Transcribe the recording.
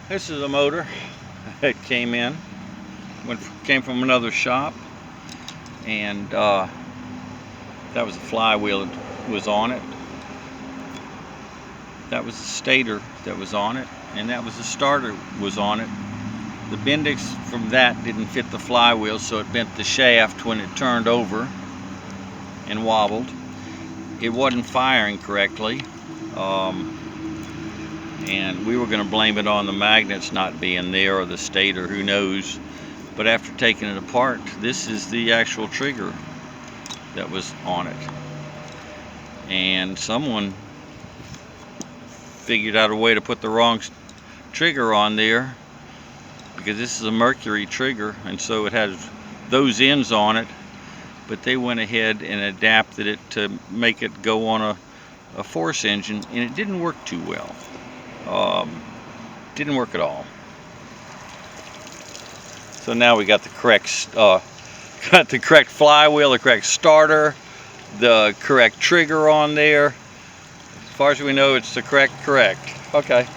This is a motor that came in, came from another shop, and that was the flywheel that was on it. That was the stator that was on it, and that was the starter was on it. The bendix from that didn't fit the flywheel, so it bent the shaft when it turned over and wobbled. It wasn't firing correctly, and we were going to blame it on the magnets not being there or the stator, who knows. But after taking it apart, this is the actual trigger that was on it, and someone figured out a way to put the wrong trigger on there, because this is a mercury trigger, and so it has those ends on it, but they went ahead and adapted it to make it go on a force engine, and it didn't work too well. Didn't work at all. So now we got the correct flywheel, the correct starter, the correct trigger on there. As far as we know, it's the correct. Okay.